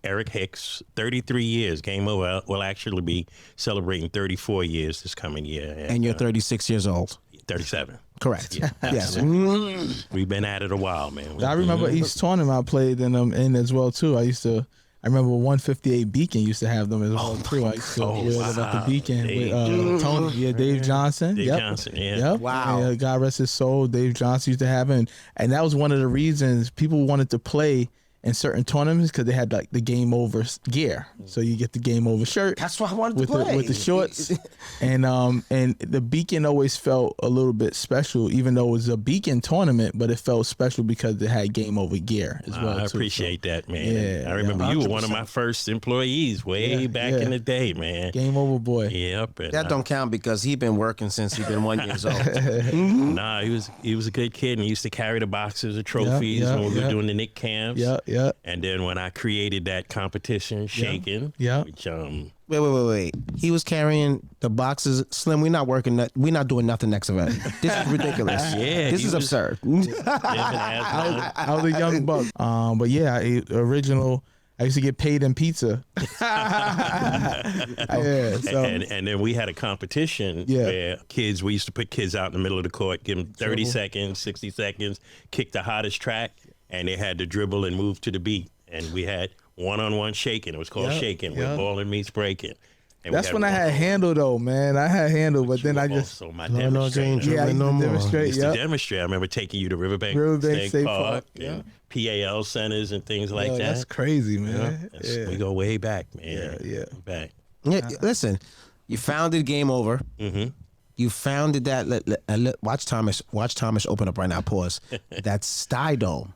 Eric Hicks, 33 years. Game Over will actually be celebrating 34 years this coming year. And you're 36 years old. 37. Correct. Yeah, Yes. We've been at it a while, man. I remember each tournament I played in as well too. I remember 158 Beacon used to have them as well too. I used to wear them at the Beacon with Tony, Dave Johnson. Dave Johnson, yeah. Yep. Wow. And, God rest his soul, Dave Johnson used to have it. And that was one of the reasons people wanted to play in certain tournaments because they had like the Game Over gear. So you get the Game Over shirt. That's why I wanted with to play. with the shorts. and the Beacon always felt a little bit special, even though it was a Beacon tournament, but it felt special because it had Game Over gear as well. I appreciate that, man. Yeah, I remember you were one of 100%. my first employees way back in the day, man. Game Over boy. Yep. And That don't count because he been working since he been 1 year old. Nah, he was a good kid and he used to carry the boxes of trophies when we were doing the Nick camps. Yeah. And then when I created that competition, Shaking, which Wait. He was carrying the boxes. Slim, we're not working. We're not doing nothing next event. This is ridiculous. Yeah, this is absurd. I was a young buck. But yeah, original. I used to get paid in pizza. And then we had a competition where we used to put kids out in the middle of the court, give them 30 seconds, 60 seconds, kick the hottest track, and they had to dribble and move to the beat. And we had one-on-one shaking. It was called shaking, where ballin' meets breaking. And that's when I had handle though, man. I had handle, but then I just my no demonstration. game, I used to demonstrate. Used to demonstrate. I remember taking you to Riverbank State Park and PAL centers and things like that. That's crazy, man. We go way back, man. Yeah. Back. Yeah, listen, you founded Game Over. Mm-hmm. You founded that. Watch Thomas open up right now. Pause. That's Stydome.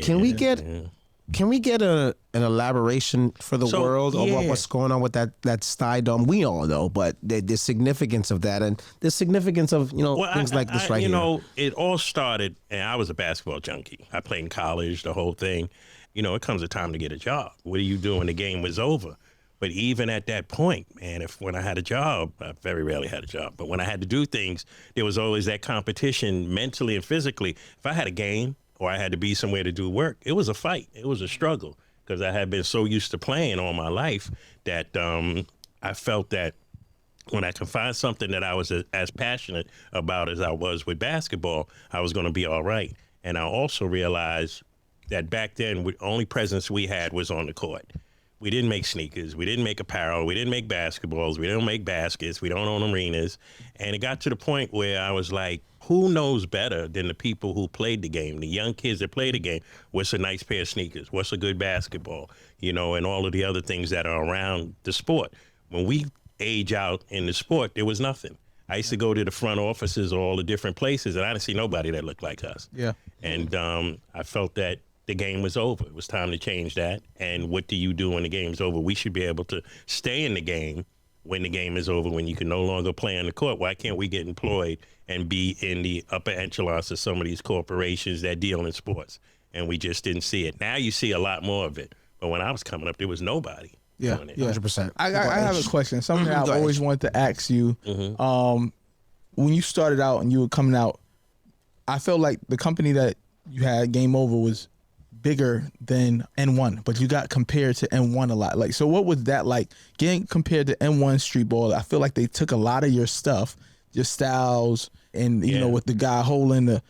Can we get? Can we get an elaboration for the world of what's going on with that Stydome? We all know, but the significance of that and the significance of things like this right here. It all started, and I was a basketball junkie. I played in college, the whole thing. It comes a time to get a job. What do you do when the game was over? But even at that point, man, when I had a job, I very rarely had a job, but when I had to do things, there was always that competition mentally and physically. If I had a game, or I had to be somewhere to do work, it was a fight. It was a struggle because I had been so used to playing all my life that I felt that when I could find something that I was as passionate about as I was with basketball, I was going to be all right. And I also realized that back then, the only presence we had was on the court. We didn't make sneakers. We didn't make apparel. We didn't make basketballs. We don't make baskets. We don't own arenas. And it got to the point where I was like, who knows better than the people who played the game, the young kids that play the game? What's a nice pair of sneakers? What's a good basketball? And all of the other things that are around the sport. When we age out in the sport, there was nothing. I used to go to the front offices of all the different places, and I didn't see nobody that looked like us. Yeah. And I felt that the game was over. It was time to change that. And what do you do when the game's over? We should be able to stay in the game when the game is over, when you can no longer play on the court. Why can't we get employed and be in the upper echelons of some of these corporations that deal in sports? And we just didn't see it. Now you see a lot more of it. But when I was coming up, there was nobody doing it. 100%. I have a question. Something I've always wanted to ask you. Mm-hmm. When you started out and you were coming out, I felt like the company that you had, Game Over, was bigger than N1, but you got compared to N1 a lot. Like, so what was that like getting compared to N1 Street Ball? I feel like they took a lot of your stuff, your styles, and with the guy holding the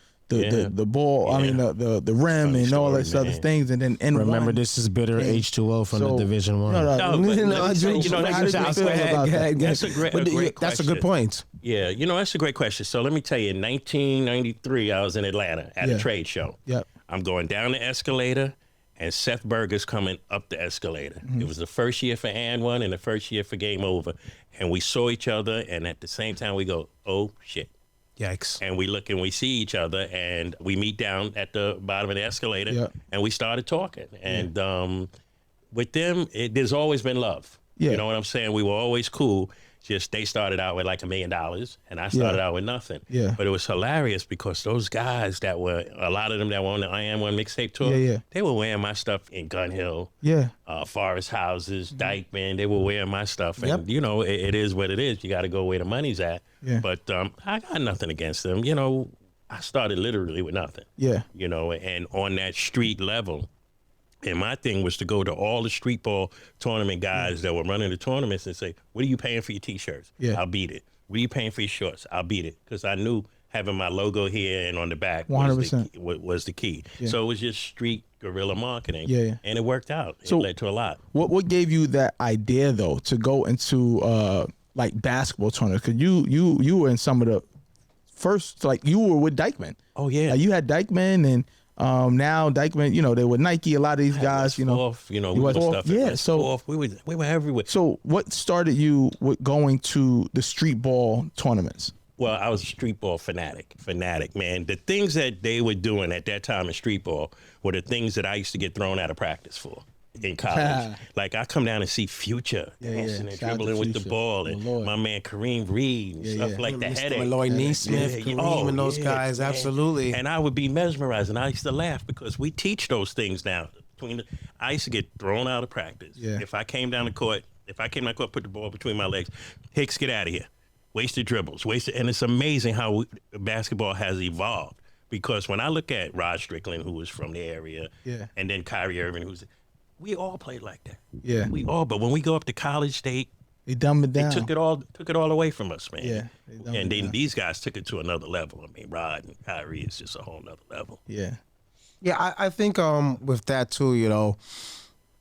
ball, I mean the rim and all those other things, and then N1. Remember, this is bitter H2O from the Division One. That's a great question. That's a good point. Yeah, that's a great question. So let me tell you, in 1993, I was in Atlanta at a trade show. Yep. I'm going down the escalator, and Seth Berger's coming up the escalator. Mm-hmm. It was the first year for N1 and the first year for Game Over. And we saw each other, and at the same time, we go, oh, shit. Yikes. And we look and we see each other, and we meet down at the bottom of the escalator, and we started talking. And with them, there's always been love. Yeah. You know what I'm saying? We were always cool. Just they started out with like $1 million, and I started out with nothing. Yeah. But it was hilarious because those guys a lot of them that were on the I Am One mixtape tour, they were wearing my stuff in Gun Hill, Forest Houses, Dykeman. They were wearing my stuff, and it is what it is. You got to go where the money's at. Yeah. But I got nothing against them. I started literally with nothing. Yeah. And on that street level, And my thing was to go to all the street ball tournament guys that were running the tournaments and say, what are you paying for your T-shirts? Yeah. I'll beat it. What are you paying for your shorts? I'll beat it. Because I knew having my logo here and on the back 100%. was the key. Yeah. So it was just street guerrilla marketing. Yeah. And it worked out. So it led to a lot. What gave you that idea though to go into like basketball tournaments? Because you were in some of the first, like you were with Dykeman. Oh, yeah. You had Dykeman and now Dykeman, you know, they were Nike. A lot of these guys, you know, Fourth, you know, you we went were fourth. stuff. Yeah, so Fourth. We were everywhere. So what started you with going to the street ball tournaments? Well, I was a street ball fanatic, man. The things that they were doing at that time in street ball were the things that I used to get thrown out of practice for in college. Like I come down and see Future dancing and Shout out to dribbling with the Future. ball, and Lord. my man Kareem Reed and stuff like that. Mr. Headache. Malloy Neesmith, Kareem, and those guys, man. absolutely. And I would be mesmerized, and I used to laugh because we teach those things now. I used to get thrown out of practice. Yeah. If I came down the court, put the ball between my legs, Hicks, get out of here. Wasted dribbles, and it's amazing how basketball has evolved. Because when I look at Rod Strickland, who was from the area, and then Kyrie Irving, we all played like that. Yeah. We all, but when we go up to college, they dumbed it down. took it all away from us, man. Yeah. And then these guys took it to another level. I mean, Rod and Kyrie is just a whole nother level. Yeah. Yeah, I think with that too, you know,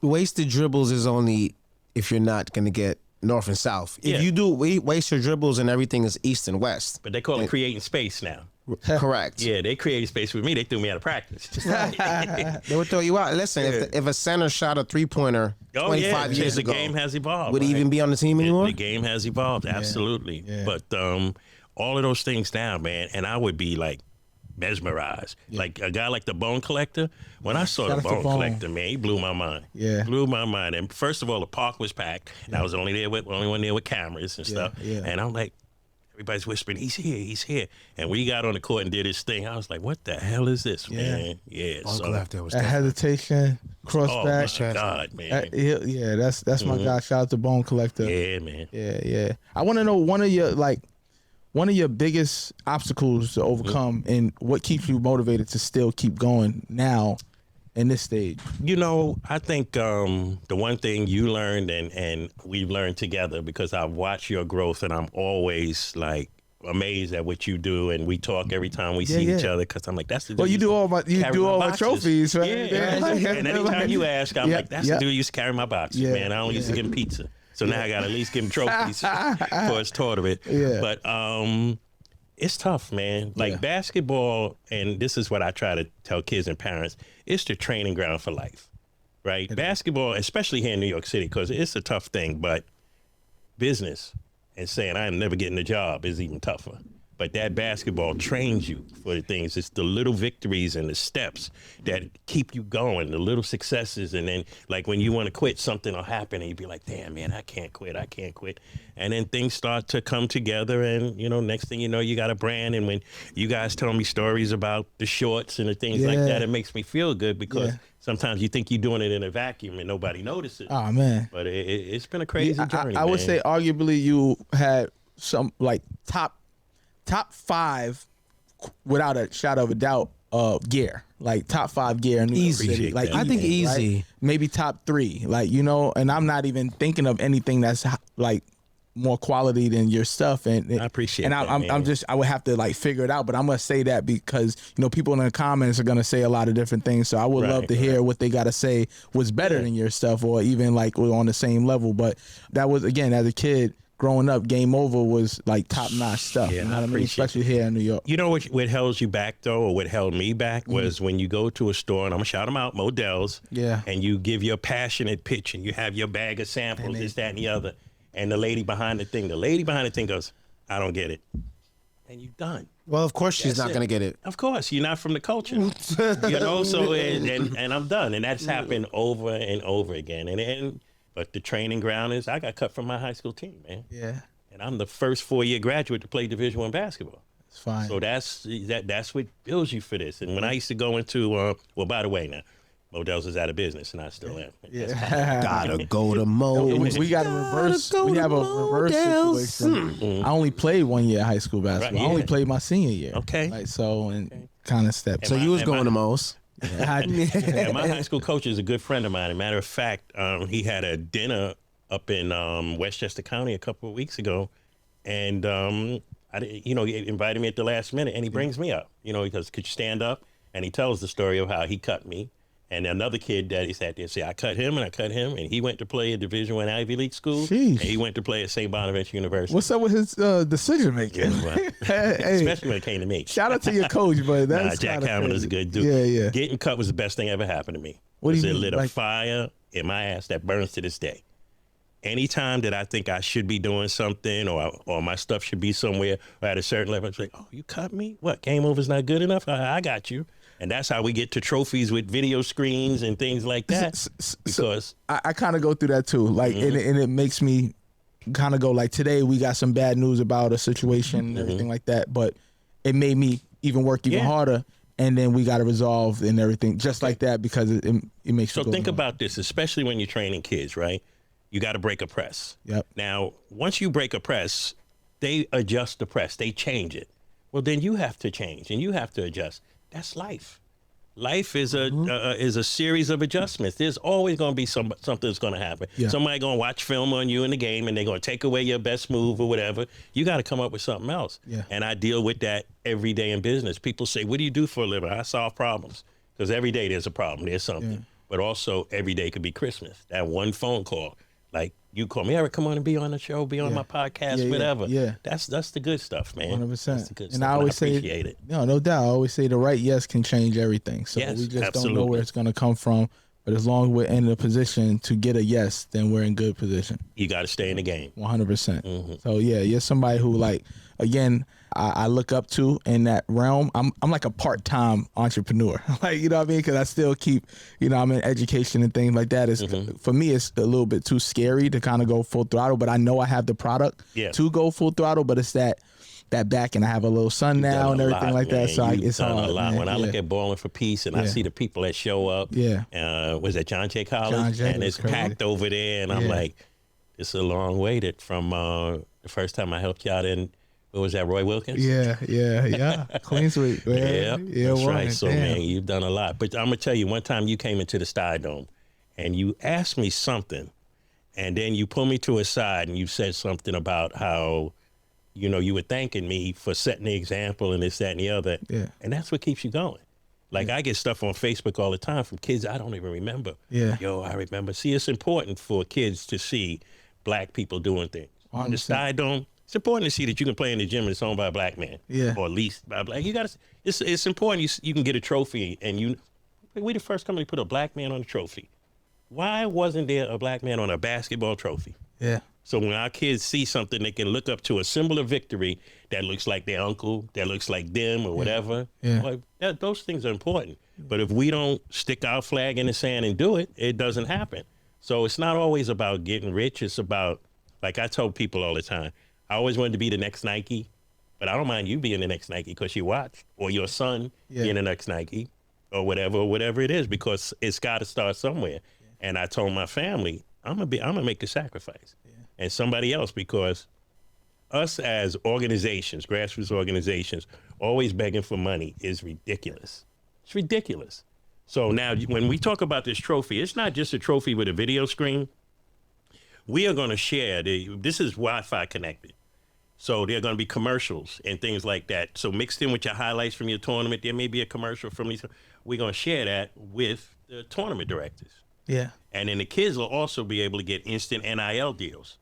wasted dribbles is only if you're not gonna get north and south. Yeah. If you do waste your dribbles and everything is east and west. But they call it creating space now. Correct. Yeah, they created space with me. They threw me out of practice. They would throw you out. Listen, if a center shot a 3-pointer 25 years the ago, game has evolved. would he even be on the team anymore? The game has evolved, absolutely. Yeah. But all of those things now, man, and I would be like mesmerized. Like a guy like the Bone Collector. When I saw Shout the out to Bone Bone. Collector, man, he blew my mind. Yeah. Blew my mind. And first of all, the park was packed. And I was only one there with cameras and stuff. Yeah. And I'm like, everybody's whispering, he's here. And when he got on the court and did his thing, I was like, what the hell is this, man? Yeah. Uncle after was That hesitation, cross Oh, back. my God, man. Yeah, that's my guy. Shout out to Bone Collector. Yeah, man. Yeah. I want to know one of your biggest obstacles to overcome and what keeps you motivated to still keep going now in this stage. You know, I think the one thing you learned and we've learned together, because I've watched your growth and I'm always like amazed at what you do, and we talk every time we see each other, because I'm like, that's the dude. Well, you do all my boxes. trophies, right? Yeah. And anytime you ask, I'm like, that's the dude who used to carry my boxes, Yeah. man. I only used to give him pizza. So now I got to at least give him trophies for his tournament. Yeah. But it's tough, man. Like basketball, and this is what I try to tell kids and parents, it's the training ground for life, right? Basketball, especially here in New York City, because it's a tough thing, but business and saying I'm never getting a job is even tougher. But that basketball trains you for the things. It's the little victories and the steps that keep you going, the little successes. And then, like, when you want to quit, something will happen and you'll be like, damn, man, I can't quit. And then things start to come together. And, you know, next thing you know, you got a brand. And when you guys tell me stories about the shorts and the things like that, it makes me feel good, because sometimes you think you're doing it in a vacuum and nobody notices. Oh, man. But it's been a crazy journey, I would say arguably you had some, like, top 5 without a shadow of a doubt gear, like top 5 gear in New York City. Like I think easy. Right? Maybe top 3, like, you know, and I'm not even thinking of anything that's like more quality than your stuff. And I appreciate and that, I'm just, I would have to like figure it out, but I'm gonna say that because, you know, people in the comments are gonna say a lot of different things, so I would love to hear what they gotta say was better than your stuff, or even like we're on the same level. But that was, again, as a kid growing up, Game Over was like top-notch stuff. Yeah, you know I what I mean? appreciate Especially here in New York. You know what held you back, though, or what held me back, was when you go to a store, and I'm going to shout them out, Modell's, and you give your passionate pitch, and you have your bag of samples, this, that, and the other, and the lady behind the thing goes, I don't get it. And you're done. Well, of course she's not going to get it. Of course, you're not from the culture. You know, so, and I'm done. And that's happened over and over again. But the training ground is, I got cut from my high school team, man. Yeah. And I'm the first 4-year graduate to play Division I basketball. It's fine. So that's what builds you for this. And when I used to go into, well, by the way, now, Modell's is out of business, and I still am. Yeah. Gotta go to Modell's. We got a reverse. We have a reverse situation. I only played 1 year of high school basketball. I only played my senior year. Okay. Like, so, and kind of steps. So you was going to Mo's. And my high school coach is a good friend of mine. As a matter of fact, he had a dinner up in Westchester County a couple of weeks ago, and he invited me at the last minute, and he brings me up, because could you stand up? And he tells the story of how he cut me. And another kid that he sat there and said, I cut him, and he went to play at Division I Ivy League school, and he went to play at St. Bonaventure University. What's up with his decision making? Especially when it came to me. Shout out to your coach, but that's Jack Hammond is a good dude. Yeah. Getting cut was the best thing ever happened to me. What do you mean? It lit a like, fire in my ass that burns to this day. Anytime that I think I should be doing something or my stuff should be somewhere or at a certain level, it's like, oh, you cut me? What, game over's not good enough? I got you. And that's how we get to trophies with video screens and things like that. Because I kind of go through that too. Like, and it makes me kind of go like, today we got some bad news about a situation and everything like that. But it made me work even harder. And then we got to resolve and everything just like that because it makes you go. So think about this, especially when you're training kids, right? You got to break a press. Yep. Now, once you break a press, they adjust the press. They change it. Well, then you have to change and you have to adjust. That's life. Life is a series of adjustments. There's always going to be something that's going to happen. Yeah. Somebody going to watch film on you in the game and they're going to take away your best move or whatever. You got to come up with something else. Yeah. And I deal with that every day in business. People say, what do you do for a living? I solve problems. Because every day there's a problem. There's something. Yeah. But also every day could be Christmas. That one phone call. Like, you call me, Eric, come on and be on the show, be on my podcast, whatever. Yeah. That's the good stuff, man. 100%. That's the good and stuff. I always appreciate it. No doubt. I always say the right yes can change everything. So we just don't know where it's going to come from. But as long as we're in a position to get a yes, then we're in good position. You got to stay in the game. 100%. So, yeah, you're somebody who, like, again, I look up to in that realm. I'm like a part-time entrepreneur. Like, you know what I mean? Because I still keep, I'm in education and things like that. It's for me, it's a little bit too scary to kind of go full throttle. But I know I have the product to go full throttle. But it's that back, and I have a little son now and everything like that. So it's hard. A lot. When I look at Ballin for Peace and I see the people that show up, was at John Jay College, and it's packed over there, and I'm like, it's a long way from the first time I helped you out in. What was that, Roy Wilkins? Yeah. Queensweek. That's right. So, man, you've done a lot. But I'm going to tell you, one time you came into the Stardome and you asked me something, and then you pulled me to a side and you said something about how, you were thanking me for setting the example and this, that, and the other. Yeah. And that's what keeps you going. Like, I get stuff on Facebook all the time from kids I don't even remember. Yeah. Yo, I remember. See, it's important for kids to see black people doing things. On the Stardome, it's important to see that you can play in the gym and it's owned by a black man. Yeah. Or at least by a black. You got to. It's important. You can get a trophy, and we the first company to put a black man on a trophy. Why wasn't there a black man on a basketball trophy? Yeah. So when our kids see something, they can look up to a symbol of victory that looks like their uncle, that looks like them, or whatever. Yeah. Those things are important. But if we don't stick our flag in the sand and do it, it doesn't happen. So it's not always about getting rich. It's about, like I tell people all the time, I always wanted to be the next Nike, but I don't mind you being the next Nike because you watch, or your son being the next Nike, or whatever it is, because it's got to start somewhere. Yeah. And I told my family, I'm gonna make the sacrifice, and somebody else, because us as organizations, grassroots organizations, always begging for money is ridiculous. It's ridiculous. So now, when we talk about this trophy, it's not just a trophy with a video screen. We are going to share, this is Wi-Fi connected. So there are going to be commercials and things like that. So mixed in with your highlights from your tournament, there may be a commercial from these. We're going to share that with the tournament directors. Yeah. And then the kids will also be able to get instant NIL deals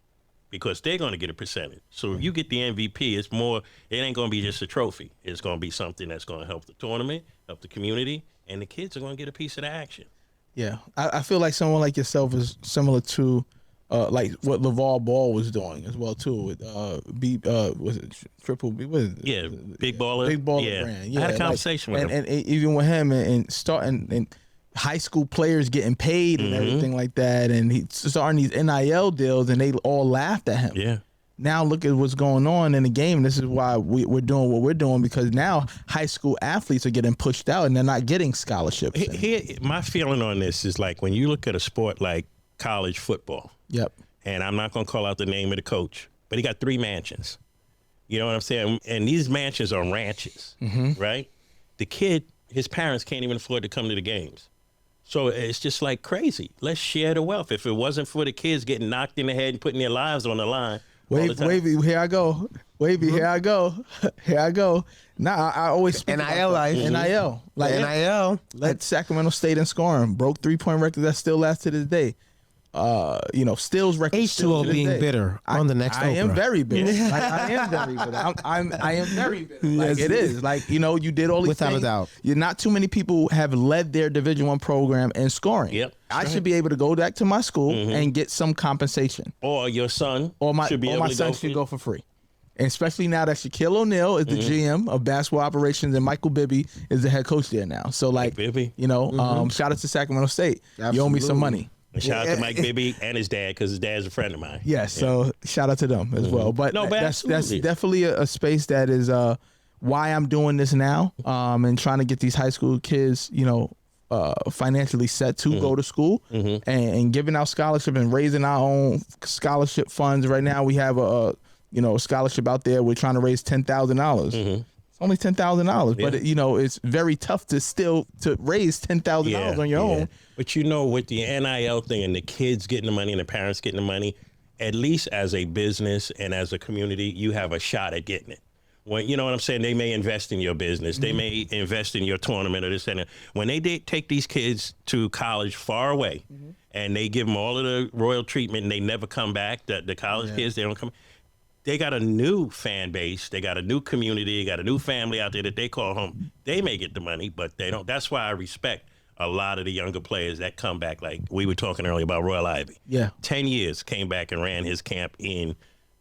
because they're going to get a percentage. So if you get the MVP, it's more, it ain't going to be just a trophy. It's going to be something that's going to help the tournament, help the community, and the kids are going to get a piece of the action. Yeah. I feel like someone like yourself is similar to like what LeVar Ball was doing as well too with was it Triple B? What is it? Yeah, Big Baller. Big Baller brand. Yeah, I had a conversation with him. And even with him and starting and high school players getting paid and everything like that, and he starting these NIL deals, and they all laughed at him. Yeah. Now look at what's going on in the game. This is why we're doing what we're doing, because now high school athletes are getting pushed out and they're not getting scholarships. My feeling on this is like when you look at a sport like college football. Yep. And I'm not going to call out the name of the coach, but he got 3 mansions. You know what I'm saying? And these mansions are ranches, right? The kid his parents can't even afford to come to the games. So it's just like crazy. Let's share the wealth. If it wasn't for the kids getting knocked in the head and putting their lives on the line. Wavy, here I go. Wavy, here I go. Here I go. Nah, I always speak NIL life. NIL. Like NIL. Let Sacramento State in scoring. Broke 3-point record that still lasts to this day. Steals record. H2O being bitter on the next I am Oprah. very bitter. Like, I am very bitter. I am very bitter. Like, it is. Like, you did all these Without things. a doubt. You're not too many people have led their Division I program in scoring. Yep. I should be able to go back to my school and get some compensation. Or your son Should go for free. And especially now that Shaquille O'Neal is the GM of basketball operations and Michael Bibby is the head coach there now. So like, Bibby. Shout out to Sacramento State. Absolutely. You owe me some money. And shout out to Mike Bibby and his dad, because his dad's a friend of mine. Yes, so shout out to them as well. But that's definitely a space that is why I'm doing this now, and trying to get these high school kids, financially set to go to school, and giving out scholarship and raising our own scholarship funds. Right now we have a scholarship out there. We're trying to raise $10,000. It's only $10,000, but it's very tough to raise $10,000 on your own. But with the NIL thing and the kids getting the money and the parents getting the money, at least as a business and as a community, you have a shot at getting it. When, you know what I'm saying? They may invest in your business. They may invest in your tournament or this and that. When they take these kids to college far away and they give them all of the royal treatment and they never come back, the college kids, they don't come. They got a new fan base. They got a new community. They got a new family out there that they call home. They may get the money, but they don't. That's why I respect a lot of the younger players that come back. Like we were talking earlier about Royal Ivy. Yeah. 10 years came back and ran his camp in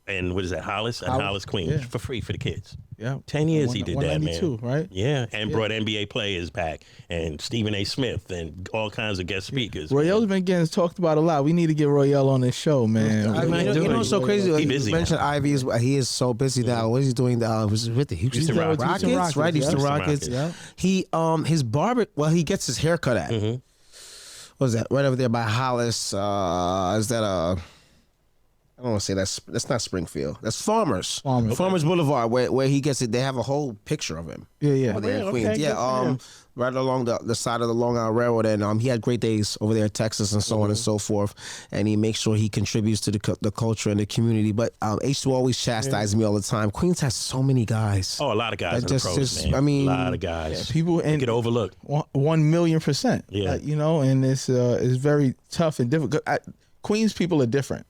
what is that, Hollis? And Hollis, Queens, for free for the kids. Yeah. 10 years he did that, man. Right? Yeah, and brought NBA players back and Stephen A. Smith and all kinds of guest speakers. Royale's been getting talked about a lot. We need to get Royale on this show, man. What's so crazy? He busy You mentioned Ivy. He is so busy now. What is he doing? Was with the Houston Rockets, right? Houston Rockets. Yeah. He his barber. Well, he gets his haircut at. What is that? Right over there by Hollis. Is that a? I don't want to say that's not Springfield. That's Farmers Boulevard, where he gets it. They have a whole picture of him. Yeah. Over there in Queens. Right along the side of the Long Island Railroad, and he had great days over there in Texas and so on and so forth. And he makes sure he contributes to the culture and the community. But H2 always chastises me all the time. Queens has so many guys. Oh, a lot of guys in the pros, man. I mean, a lot of guys. People and get overlooked. 1,000,000%. Yeah, and it's very tough and difficult. Queens people are different.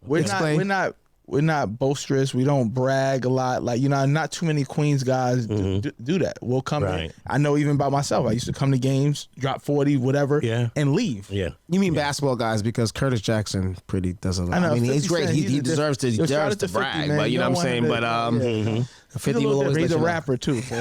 We're not boisterous. We don't brag a lot. Like, not too many Queens guys do that. We'll come in. I know even by myself. I used to come to games, drop 40, whatever, and leave. Yeah. You mean basketball guys, because Curtis Jackson does a lot. I mean, he's great. He deserves to brag, 50, but you know what I'm saying? But 50 will always he's a rapper too. So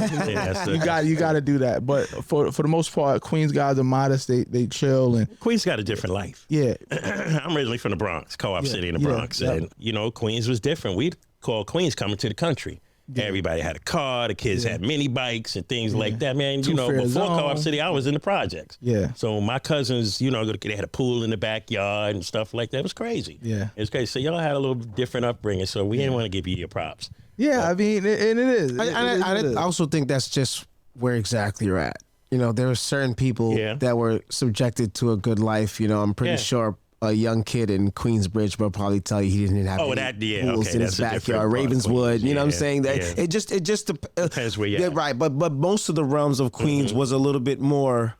you got to do that. But for the most part, Queens guys are modest. They chill, and Queens got a different life. Yeah. I'm originally from the Bronx, Co-op City in the Bronx, and Queens was different. We'd call Queens coming to the country. Yeah. Everybody had a car. The kids had mini bikes and things like that, man. Before Co-op City, I was in the projects. Yeah. So my cousins, they had a pool in the backyard and stuff like that. It was crazy. Yeah. It was crazy. So y'all had a little different upbringing, so we didn't want to give you your props. Yeah, I mean, and it is. I also think that's just where exactly you're at. There are certain people that were subjected to a good life. I'm pretty sure a young kid in Queensbridge will probably tell you he didn't have pools in his backyard. Ravenswood, you know what I'm saying? That it just depends where you're at. Right, but most of the realms of Queens was a little bit more.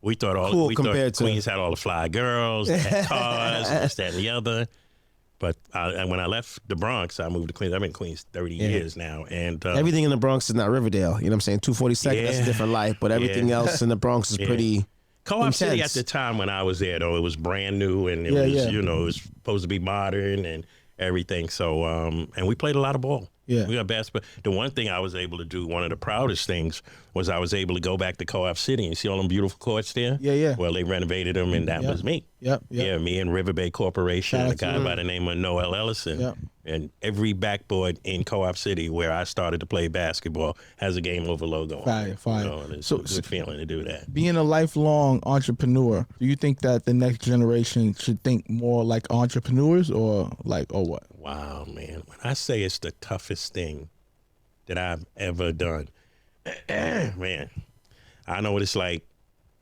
We thought Queens had all the fly girls, had cars, this, that, and the other. But when I left the Bronx, I moved to Queens. I've been in Queens 30 years now. And everything in the Bronx is not Riverdale. You know what I'm saying? 242nd, that's a different life. But everything else in the Bronx is pretty Co-op City at the time when I was there, though, it was brand new. And it was, it was supposed to be modern and everything. So, and we played a lot of ball. Yeah. We got basketball. The one thing I was able to do, one of the proudest things, was I was able to go back to Co-op City and see all them beautiful courts there. Yeah. Well, they renovated them, and that was me. Yep. Yeah, me and River Bay Corporation, and a guy by the name of Noel Ellison. Yep. And every backboard in Co-op City where I started to play basketball has a Game Over logo on it. Fire. And it's a good feeling to do that. Being a lifelong entrepreneur, do you think that the next generation should think more like entrepreneurs or what? Wow, man. When I say it's the toughest thing that I've ever done, man, I know what it's like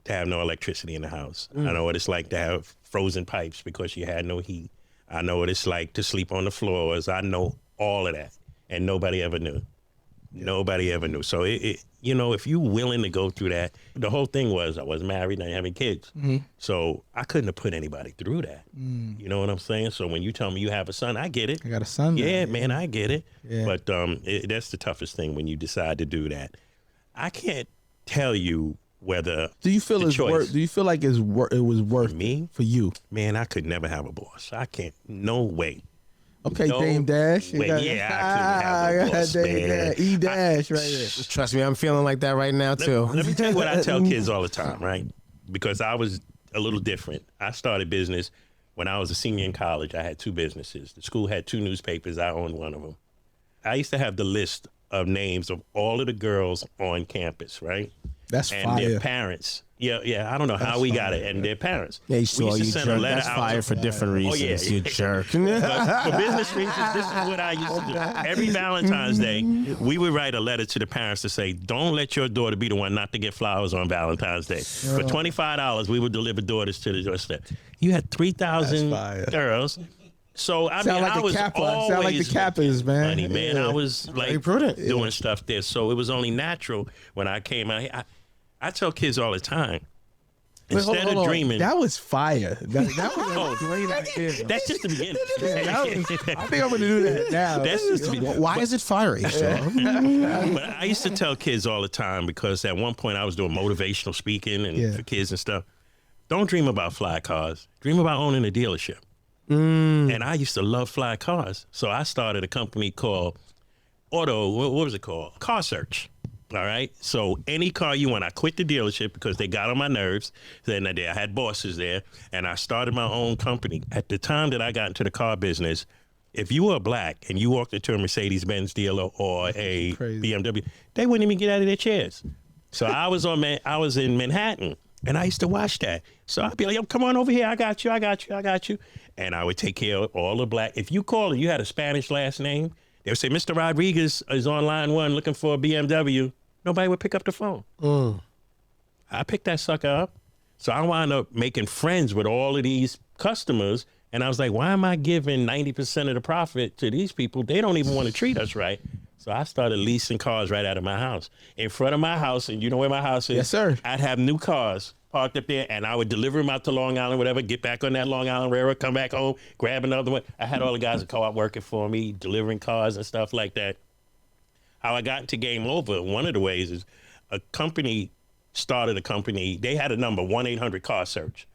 to have no electricity in the house. I know what it's like to have frozen pipes because you had no heat. I know what it's like to sleep on the floors. I know all of that, and nobody ever knew. Nobody ever knew. So you know, if you're willing to go through that, the whole thing was I wasn't married, I didn't have any kids. So I couldn't have put anybody through that. You know what I'm saying? So when you tell me you have a son, I get it. I got a son now. Yeah, man, I get it. Yeah. But that's the toughest thing when you decide to do that. I can't tell you whether Do you feel it's worth? Do you feel like it was worth me for you? Man, I could never have a boss. I can't. No way. Okay, No Dame Dash. way. I couldn't have a boss, man. E Dash right here. Trust me, I'm feeling like that right now too. Let me tell you what I tell kids all the time, right? Because I was a little different. I started business when I was a senior in college. I had 2 businesses. The school had 2 newspapers. I owned one of them. I used to have the list of names of all of the girls on campus, right? That's and fire. their parents. Yeah. I don't know how we got it, and their parents. Yeah, you We saw used to you send jerk. a letter That's out fire to- for different reasons. yeah. You jerk. But for business reasons, this is what I used to do. Every Valentine's Day, we would write a letter to the parents to say, don't let your daughter be the one not to get flowers on Valentine's Day. For $25, we would deliver daughters to the doorstep. You had 3,000 That's fire. girls. So, I mean, Sound like I the was Kappa. always Sound like the Kappas, man. money, man. Yeah. I was like prudent. doing stuff there. So it was only natural when I came out here. I tell kids all the time, Wait, hold instead on. of dreaming. That was fire. That was a great idea. That's just the beginning. I think I'm gonna do that now. That's just the beginning. Why is it fiery? But I used to tell kids all the time, because at one point I was doing motivational speaking and for kids and stuff. Don't dream about fly cars. Dream about owning a dealership. And I used to love fly cars. So I started a company called what was it called? Car Search. All right. So any car you want, I quit the dealership because they got on my nerves. Then I had bosses there, and I started my own company. At the time that I got into the car business, if you were black and you walked into a Mercedes-Benz dealer or a BMW, they wouldn't even get out of their chairs. So I was in Manhattan, and I used to watch that. So I'd be like, yo, come on over here. I got you. And I would take care of all the black. If you called and you had a Spanish last name, they would say, Mr. Rodriguez is on line 1 looking for a BMW. Nobody would pick up the phone. I picked that sucker up. So I wound up making friends with all of these customers. And I was like, why am I giving 90% of the profit to these people? They don't even want to treat us right. So I started leasing cars right out of my house. In front of my house, and you know where my house is? Yes, sir. I'd have new cars parked up there, and I would deliver them out to Long Island, whatever, get back on that Long Island Railroad, come back home, grab another one. I had all the guys at co-op working for me, delivering cars and stuff like that. How I got into Game Over, one of the ways is a company started a company. They had a number, 1-800-CAR SEARCH.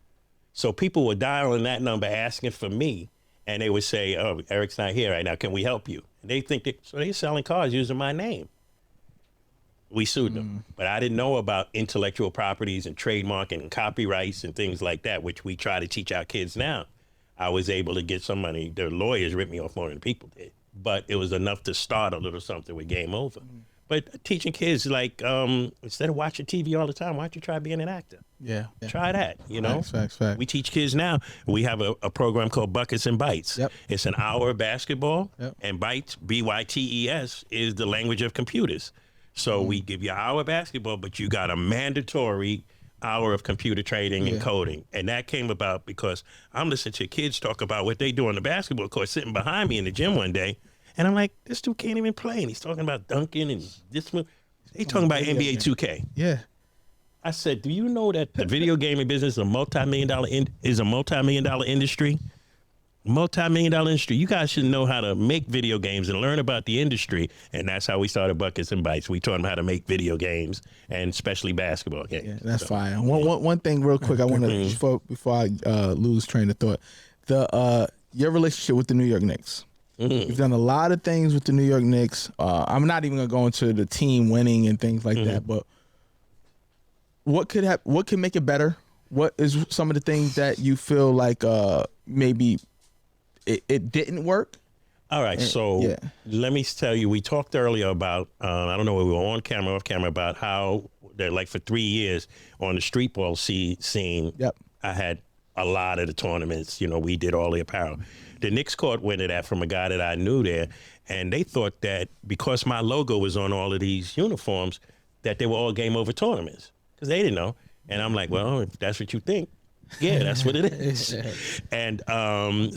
So people would dial in that number asking for me, and they would say, oh, Eric's not here right now. Can we help you? And they think so they're selling cars using my name. We sued them. But I didn't know about intellectual properties and trademarking and copyrights and things like that, which we try to teach our kids now. I was able to get some money. The lawyers ripped me off more than people did. But it was enough to start a little something with Game Over. But teaching kids, like, instead of watching TV all the time, why don't you try being an actor? Yeah. Try that, you know? Facts. We teach kids now. We have a program called Buckets and Bites. Yep. It's an hour of basketball, Yep. and Bites, BYTES, is the language of computers. So we give you an hour of basketball, but you got a mandatory hour of computer trading and coding. And that came about because I'm listening to kids talk about what they do on the basketball court, sitting behind me in the gym one day. And I'm like, this dude can't even play. And he's talking about dunking and this move. They talking about NBA 2K. Yeah. I said, do you know that the video gaming business is a multi-million-dollar industry? Multi-million-dollar industry. You guys should know how to make video games and learn about the industry. And that's how we started Buckets and Bites. We taught them how to make video games, and especially basketball games. Yeah, that's fine. One thing real quick I want to, before I lose train of thought, your relationship with the New York Knicks. You've done a lot of things with the New York Knicks. I'm not even going to go into the team winning and things like that, but what could make it better? What is some of the things that you feel like maybe it didn't work? All right, so let me tell you, we talked earlier about, I don't know if we were on camera, off camera, about how, like for 3 years on the street ball scene, I had a lot of the tournaments. You know, we did all the apparel. The Knicks caught wind of that from a guy that I knew there, and they thought that because my logo was on all of these uniforms, that they were all Game Over tournaments. because they didn't know. And I'm like, well, if that's what you think, yeah, that's what it is. And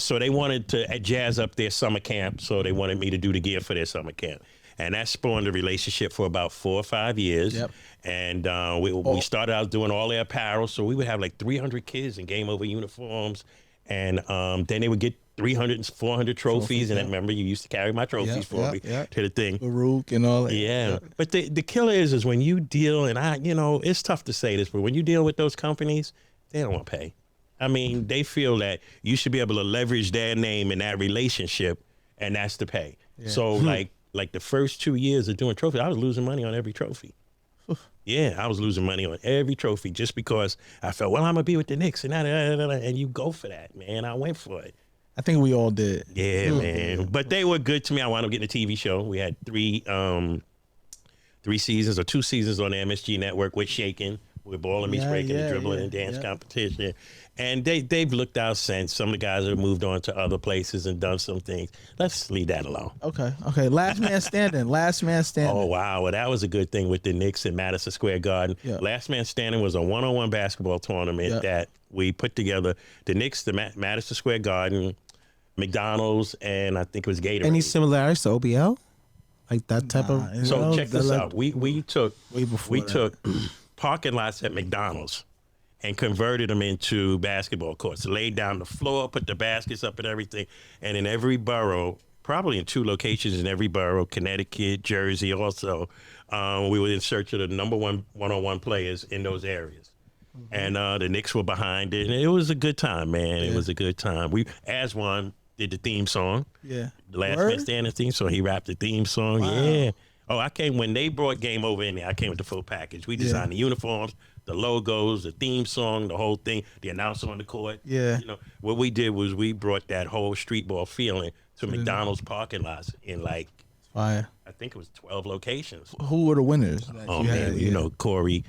so they wanted to jazz up their summer camp. So they wanted me to do the gear for their summer camp. And that spawned a relationship for about 4 or 5 years. Yep. And we started out doing all their apparel. So we would have like 300 kids in game over uniforms. And then they would get 300 and 400 trophies. And I remember you used to carry my trophies for me to the thing. Baruch and all that. Yeah. But the killer is when you deal, and it's tough to say this, but when you deal with those companies, they don't want to pay. I mean, they feel that you should be able to leverage their name in that relationship, and that's the pay. Yeah. So like the first 2 years of doing trophies, I was losing money on every trophy. Yeah, I was losing money on every trophy just because I felt, well, I'm going to be with the Knicks. And you go for that, man. I went for it. I think we all did. Yeah, man. But they were good to me. I wound up getting a TV show. We had 3 seasons or 2 seasons on the MSG network with Shaking, with ball and meets breaking and dribbling and dance competition. And they've looked out since. Some of the guys have moved on to other places and done some things. Let's leave that alone. Okay. Last man standing. Oh, wow. Well, that was a good thing with the Knicks in Madison Square Garden. Yep. Last man standing was a one-on-one basketball tournament that we put together. The Knicks, the Madison Square Garden, McDonald's, and I think it was Gatorade. Any similarities to OBL? Like that type of... So check this out. We took parking lots at McDonald's and converted them into basketball courts. Laid down the floor, put the baskets up and everything. And in every borough, probably in 2 locations in every borough, Connecticut, Jersey also, we were in search of the number one-on-one players in those areas. And the Knicks were behind it. And it was a good time, man. It was a good time. We, as one, did the theme song. Yeah. The Last Man Standing theme song. He rapped the theme song. Wow. Yeah. Oh, I came when they brought Game Over in there. I came with the full package. We designed the uniforms, the logos, the theme song, the whole thing, the announcer on the court. Yeah. What we did was we brought that whole street ball feeling to McDonald's parking lots in fire. I think it was 12 locations. Who were the winners? Oh, man. You know, Corey,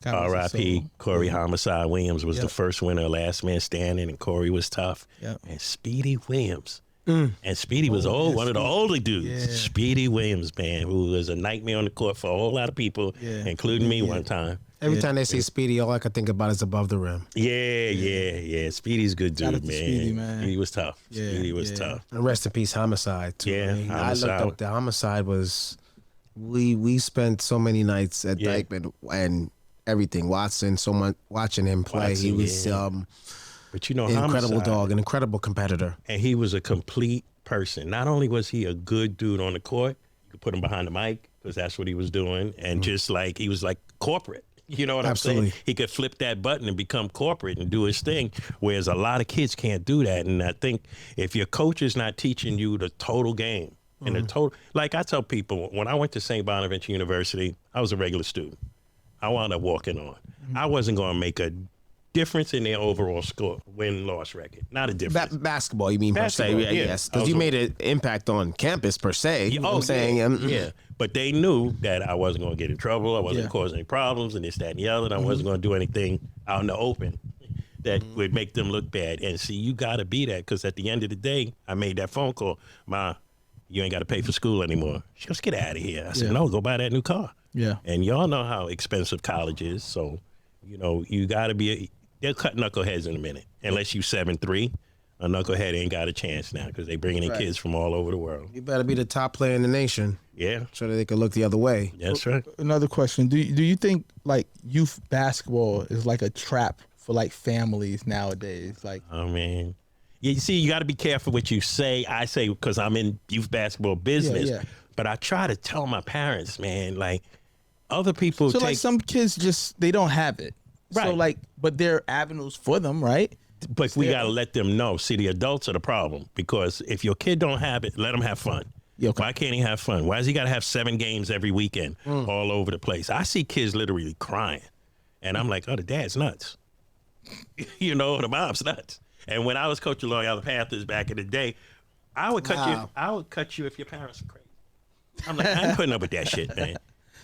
R.I.P. Corey Homicide Williams was the first winner of Last Man Standing, and Corey was tough. Yep. And Speedy Williams. And Speedy was one of the older dudes. Yeah. Speedy Williams, man, who was a nightmare on the court for a whole lot of people, including me one time. Every time they say Speedy, all I can think about is above the rim. Yeah. Speedy's a good dude, man. Speedy, man. He was tough. Yeah, Speedy was tough. And rest in peace, Homicide, too. Yeah, I looked up the Homicide was, we spent so many nights at Dykeman and everything. Watching him play. He was but you know, incredible Homicide, dog, an incredible competitor. And he was a complete person. Not only was he a good dude on the court, you could put him behind the mic because that's what he was doing. And just like, he was like corporate. You know what I'm saying? He could flip that button and become corporate and do his thing, whereas a lot of kids can't do that. And I think if your coach is not teaching you the total game and the total, like I tell people, when I went to St. Bonaventure University, I was a regular student. I wound up walking on. I wasn't going to make a difference in their overall score, win-loss record. Not a difference. Basketball, you mean, basketball, per se? Yes, because you made an impact on campus, per se. You know what I'm saying? Yeah. But they knew that I wasn't going to get in trouble. I wasn't causing any problems and this, that, and the other. And I wasn't going to do anything out in the open that would make them look bad. And see, you got to be that, because at the end of the day, I made that phone call. Ma, you ain't got to pay for school anymore. She goes, get out of here. I said, no, go buy that new car. Yeah. And y'all know how expensive college is. So, you know, you got to be they'll cut knuckleheads in a minute. Unless you 7'3", a knucklehead ain't got a chance now, because they bringing in kids from all over the world. You better be the top player in the nation. Yeah. So that they can look the other way. That's right. Another question. Do you think like youth basketball is like a trap for like families nowadays? Like, oh man. Yeah, you see, you got to be careful what you say. I say, because I'm in youth basketball business, but I try to tell my parents, man, like other people like some kids just, they don't have it. Right. So like, but there are avenues for them, right? But we got to let them know. See, the adults are the problem, because if your kid don't have it, let them have fun. Yeah, okay. Why can't he have fun? Why does he got to have 7 games every weekend all over the place? I see kids literally crying, and I'm like, oh, the dad's nuts. You know, the mom's nuts. And when I was coaching Loyola Panthers back in the day, I would cut you. I would cut you if your parents are crazy. I'm like, I ain't putting up with that shit, man.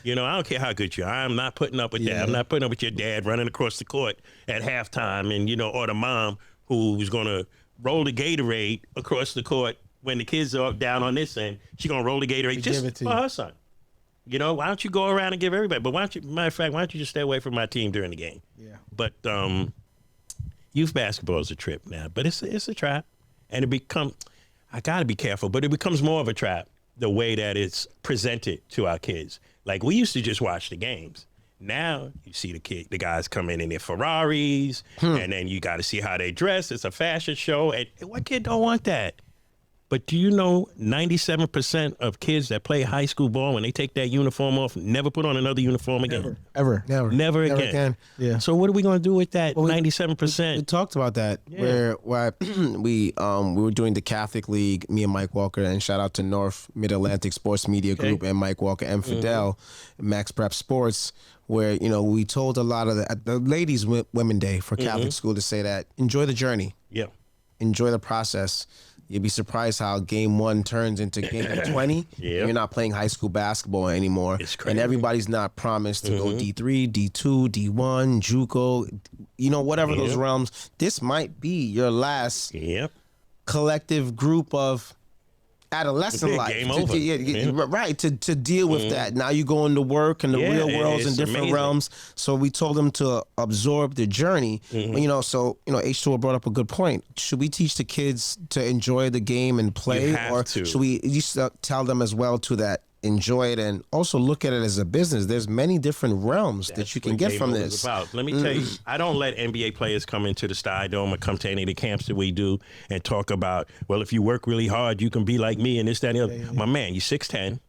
You know, I don't care how good you are. I'm not putting up with that. I'm not putting up with your dad running across the court at halftime, and, you know, or the mom who's going to roll the Gatorade across the court when the kids are down on this end. She's going to roll the Gatorade just for her son. You know, why don't you go around and give everybody? But why don't you, matter of fact, why don't you just stay away from my team during the game? Yeah. But youth basketball is a trip now, but it's a trap, and I got to be careful, but it becomes more of a trap the way that it's presented to our kids. Like, we used to just watch the games. Now you see the guys come in their Ferraris, and then you got to see how they dress. It's a fashion show, and what kid don't want that? But do you know 97% of kids that play high school ball, when they take that uniform off, never put on another uniform again? Never again. Yeah. So what are we going to do with that 97%? We talked about that where we were doing the Catholic League, me and Mike Walker, and shout out to North Mid-Atlantic Sports Media Group and Mike Walker and Fidel, Max Prep Sports, where, you know, we told a lot of the ladies' Women Day for Catholic school to say that enjoy the journey. Yeah. Enjoy the process. You'd be surprised how game 1 turns into game 20. You're not playing high school basketball anymore. It's crazy. And everybody's not promised to go D3, D2, D1, JUCO, you know, whatever those realms. This might be your last collective group of adolescent life. Game over. Right, to deal with that. Now you go into work and the real worlds in different realms. So we told them to absorb the journey. You know, so, you know, H2O brought up a good point. Should we teach the kids to enjoy the game and play? Or should we tell them as well to that enjoy it and also look at it as a business? There's many different realms that you can get from this. Let me tell you, I don't let NBA players come into the Stydome or come to any of the camps that we do and talk about, well, if you work really hard, you can be like me and this, that, and the other. My man, you're 6'10".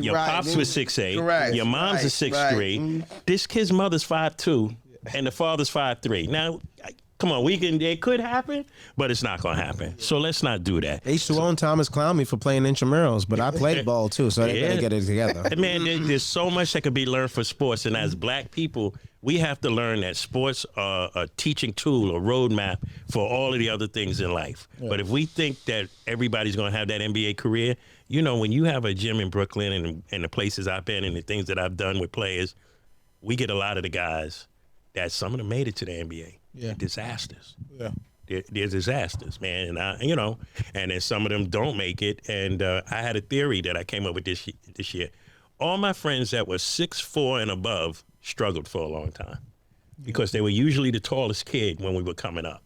Your pops was 6'8". Correct. Your mom's is 6'3". This kid's mother's 5'2", and the father's 5'3". Now, come on, it could happen, but it's not going to happen. So let's not do that. H2O and Thomas clown me for playing intramurals, but I played ball too, so they better get it together. Man, there's so much that could be learned for sports, and as black people, we have to learn that sports are a teaching tool, a roadmap for all of the other things in life. But if we think that everybody's going to have that NBA career, you know, when you have a gym in Brooklyn and the places I've been and the things that I've done with players, we get a lot of the guys that some of them made it to the NBA. Disasters. They're disasters, man. And you know, and then some of them don't make it. And I had a theory that I came up with this year. All my friends that were 6'4" and above struggled for a long time because they were usually the tallest kid when we were coming up.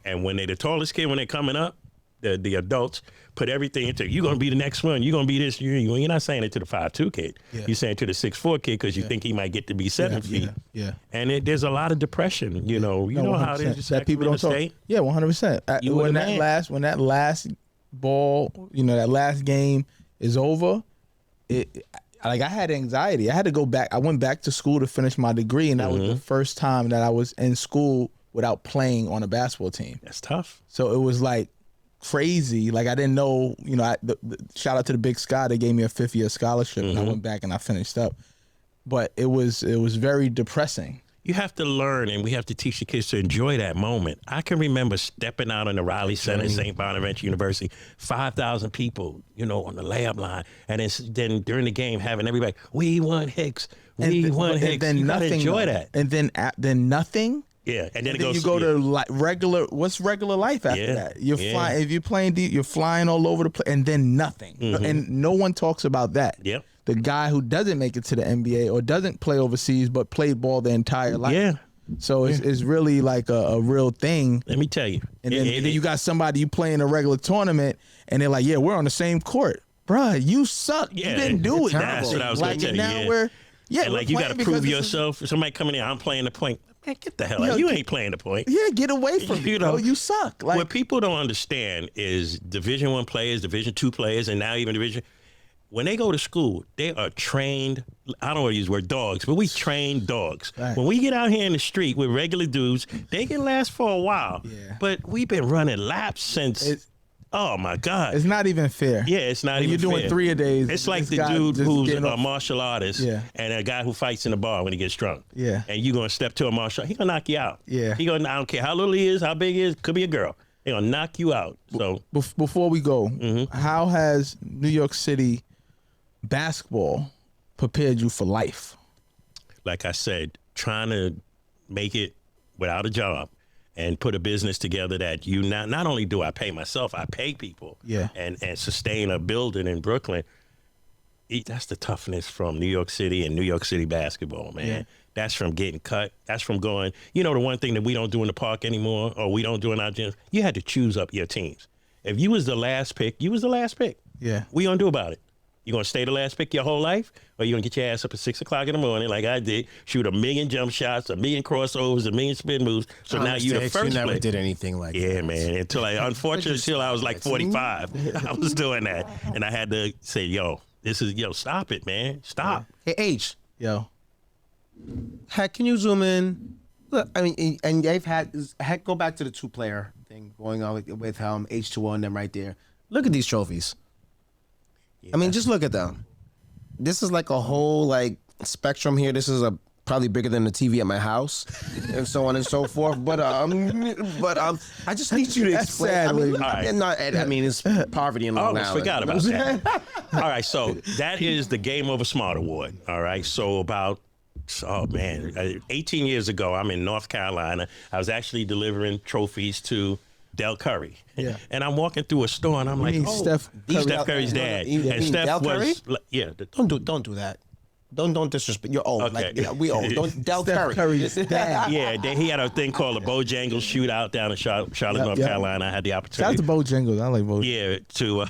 And when they're the tallest kid when they're coming up, the adults put everything into, you're going to be the next one. You're going to be this. You're not saying it to the 5'2" kid. You're saying it to the 6'4" kid because you think he might get to be 7 feet. And there's a lot of depression, you know. You know how they just that people don't talk. 100%. When that last ball, you know, that last game is over, I had anxiety. I had to go back. I went back to school to finish my degree, and that was the first time that I was in school without playing on a basketball team. That's tough. So it was like crazy. Like, I didn't know, you know, shout out to the Big Sky. They gave me a 5th-year scholarship, and I went back and I finished up. But it was very depressing. You have to learn, and we have to teach the kids to enjoy that moment. I can remember stepping out in the Riley Center, St. Bonaventure University, 5,000 people, you know, on the layup line, and then during the game having everybody, we want Hicks, we want Hicks. And then you gotta enjoy that. And then nothing. Yeah, and then it then goes. You go to regular. What's regular life after that? You're flying. If you're playing deep, you're flying all over the place, and then nothing. And no one talks about that. Yep. The guy who doesn't make it to the NBA or doesn't play overseas but played ball the entire life. Yeah. So it's really like a real thing. Let me tell you. And then you got somebody you play in a regular tournament, and they're like, "Yeah, we're on the same court, bruh. You suck. You didn't do it." That's what I was going to tell you. Now we're and like you got to prove yourself. Somebody coming in, I'm playing the point. Man, get the hell out. You ain't playing the point. Yeah, get away from me. You know, you suck. Like, what people don't understand is Division I players, Division II players, and now even Division. When they go to school, they are trained. I don't want to use the word dogs, but we train dogs. Right. When we get out here in the street with regular dudes, they can last for a while. Yeah. But we've been running laps since. Oh my God! It's not even fair. Yeah, it's not even fair. You're doing 3 a days. It's like the dude who's a martial artist and a guy who fights in the bar when he gets drunk. Yeah. And you gonna step to a martial, he gonna knock you out. Yeah. I don't care how little he is, how big he is, could be a girl. He gonna knock you out. So before we go, how has New York City basketball prepared you for life? Like I said, trying to make it without a job and put a business together that you not only do I pay myself, I pay people and sustain a building in Brooklyn. that's the toughness from New York City and New York City basketball, man. Yeah. That's from getting cut. That's from going, the one thing that we don't do in the park anymore, or we don't do in our gyms, you had to choose up your teams. If you was the last pick, you was the last pick. Yeah. What you gonna do about it? You gonna stay the last pick your whole life? Or you gonna get your ass up at 6 o'clock in the morning like I did, shoot 1,000,000 jump shots, 1,000,000 crossovers, 1,000,000 spin moves, so now you the first You never pick. did anything like that. Yeah, man. Unfortunately, I was like 45. I was doing that. And I had to say, stop it, man. Stop. Hey, H, Yo. heck, can you zoom in? Look, I mean, and they've heck, go back to the 2-player thing going on with H2O and them right there. Look at these trophies. Yeah. I mean, just look at them. This is like a whole like spectrum here. This is probably bigger than the TV at my house, and so on and so forth. But I just need you to That's explain. sad, I mean, Wavy. I mean, it's poverty in I Long almost Island. forgot about that. All right, so that is the Game Over Smart Award. All right, so about 18 years ago, I'm in North Carolina. I was actually delivering trophies to Del Curry. Yeah. And I'm walking through a store and I'm like, mean Steph Curry? Steph Curry's dad. You And mean Steph Del Curry? was, yeah. Don't do that. Don't disrespect. You're old. Okay. Like, we old. Don't Del Steph Curry. Curry's dad. Yeah, he had a thing called a Bojangles shootout down in Charlotte, North yep. Carolina. I had the Shout out opportunity. to Bojangles. I like Bojangles.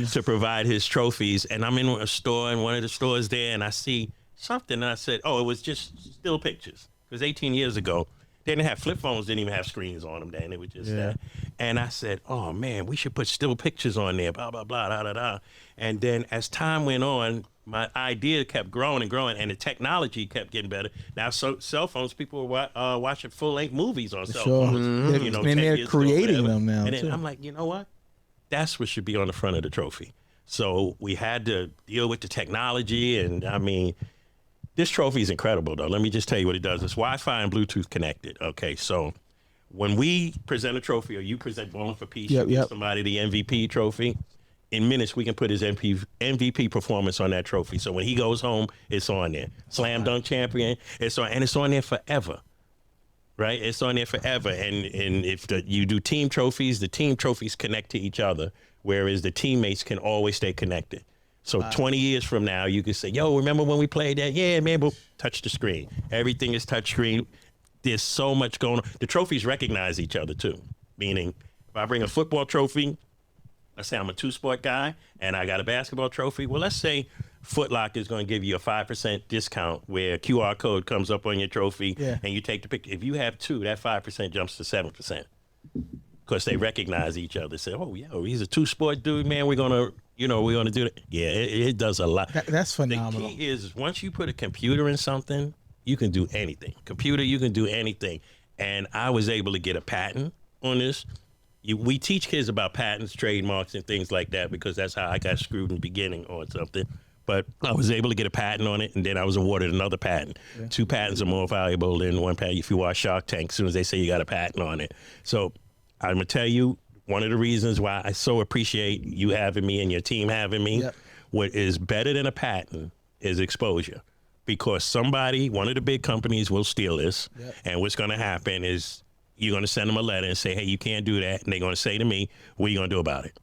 Yeah, to provide his trophies. And I'm in a store, in one of the stores there, and I see something, and I said, it was just still pictures. Because 18 years ago, they didn't have flip phones, didn't even have screens on them then. It was just that. And I said, oh, man, we should put still pictures on there, blah, blah, blah, da, da, da. And then as time went on, my idea kept growing and growing, and the technology kept getting better. Now, cell phones, people are watching full-length movies on cell Sure. phones. And 10 they're years ago, creating whatever. them now, And then too. I'm like, you know what? That's what should be on the front of the trophy. So we had to deal with the technology, and I mean, this trophy is incredible, though. Let me just tell you what it does. It's Wi-Fi and Bluetooth connected. Okay, so when we present a trophy, or you present Ballin for Peace, Yep. somebody the MVP trophy, in minutes we can put his MVP performance on that trophy. So when he goes home, it's on there. Slam dunk champion, it's on there forever. Right? It's on there forever. And if you do team trophies, the team trophies connect to each other, whereas the teammates can always stay connected. So 20 years from now, you can say, remember when we played that? Yeah, man, but touch the screen. Everything is touch screen. There's so much going on. The trophies recognize each other, too. Meaning, if I bring a football trophy, let's say I'm a 2-sport guy, and I got a basketball trophy. Well, let's say Foot Locker is going to give you a 5% discount where a QR code comes up on your trophy, and you take the picture. If you have 2, that 5% jumps to 7%. Because they recognize each other. Say, he's a 2-sport dude, man. We're gonna do that. Yeah, it does a lot. That's phenomenal. The key is once you put a computer in something, you can do anything. Computer, you can do anything. And I was able to get a patent on this. We teach kids about patents, trademarks, and things like that because that's how I got screwed in the beginning on something. But I was able to get a patent on it, and then I was awarded another patent. Yeah. 2 patents are more valuable than 1 patent. If you watch Shark Tank, as soon as they say you got a patent on it. So I'm going to tell you one of the reasons why I so appreciate you having me and your team having me. Yep. What is better than a patent is exposure. Because one of the big companies will steal this. Yep. And what's going to happen is you're going to send them a letter and say, hey, you can't do that. And they're going to say to me, what are you going to do about it?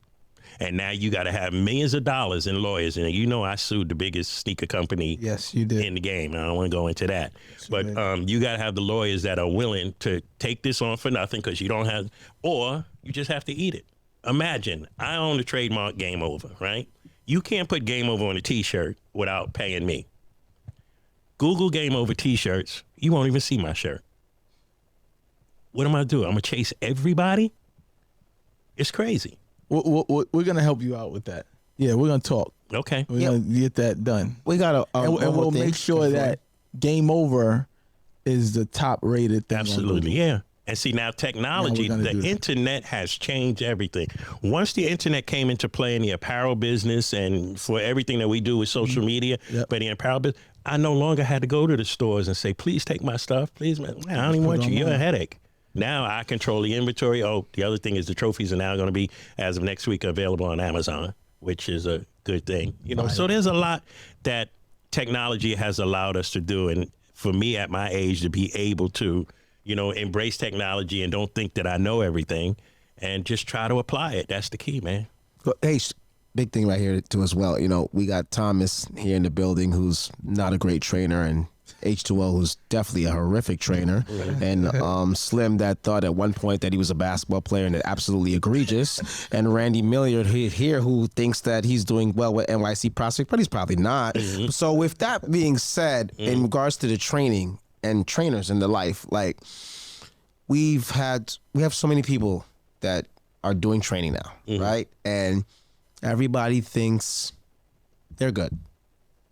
And now you got to have millions of dollars in lawyers. And I sued the biggest sneaker company you did. in the game. I don't want to go into that. But you got to have the lawyers that are willing to take this on for nothing because you don't have, or you just have to eat it. Imagine, I own the trademark Game Over, right? You can't put Game Over on a T-shirt without paying me. Google Game Over T-shirts, you won't even see my shirt. What am I doing? I'm going to chase everybody? It's crazy. We're going to help you out with that. Yeah, we're going to talk. Okay. We're going to get that done. We got and we'll make sure that Game Over is the top rated thing. Absolutely, yeah. And see, now technology, the internet has changed everything. Once the internet came into play in the apparel business and for everything that we do with social media, but the apparel business, I no longer had to go to the stores and say, please take my stuff. Please, man, I don't even want you. You're a headache. Now I control the inventory. The other thing is the trophies are now going to be, as of next week, available on Amazon, which is a good thing. So there's a lot that technology has allowed us to do. And for me at my age to be able to, embrace technology and don't think that I know everything and just try to apply it. That's the key, man. Hey, big thing right here too as well. You know, we got Thomas here in the building, who's not a great trainer, and H2O, who's definitely a horrific trainer, and Slim, that thought at one point that he was a basketball player and absolutely egregious, and Randy Milliard here, who thinks that he's doing well with NYC Prospect, but he's probably not. So with that being said, in regards to the training and trainers in the life, like we have so many people that are doing training now, right? And everybody thinks they're good,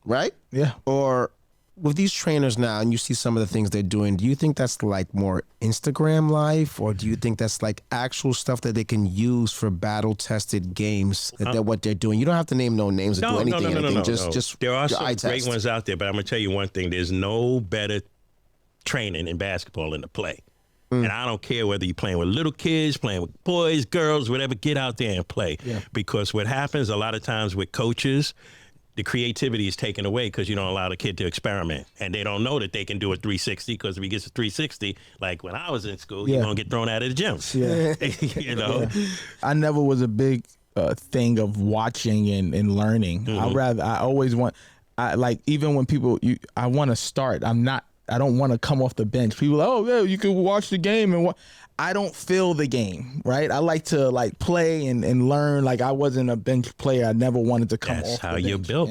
right? Yeah. Or with these trainers now, and you see some of the things they're doing, do you think that's like more Instagram life, or do you think that's like actual stuff that they can use for battle-tested games? That what they're doing. You don't have to name no names or do anything. No. Just there are some eye great test. ones out there, but I'm gonna tell you one thing: there's no better training in basketball than to play. And I don't care whether you're playing with little kids, playing with boys, girls, whatever. Get out there and play. Yeah. Because what happens a lot of times with coaches, the creativity is taken away because you don't allow the kid to experiment, and they don't know that they can do a 360. Because if he gets a 360, like when I was in school, you're gonna get thrown out of the gym. Yeah. You know. Yeah. I never was a big thing of watching and learning. I always want. Even when people, I want to start. I don't want to come off the bench. People, oh yeah, you can watch the game and what. I don't feel the game, right? I like to play and learn. Like I wasn't a bench player. I never wanted to come off. That's how the you're bench. built.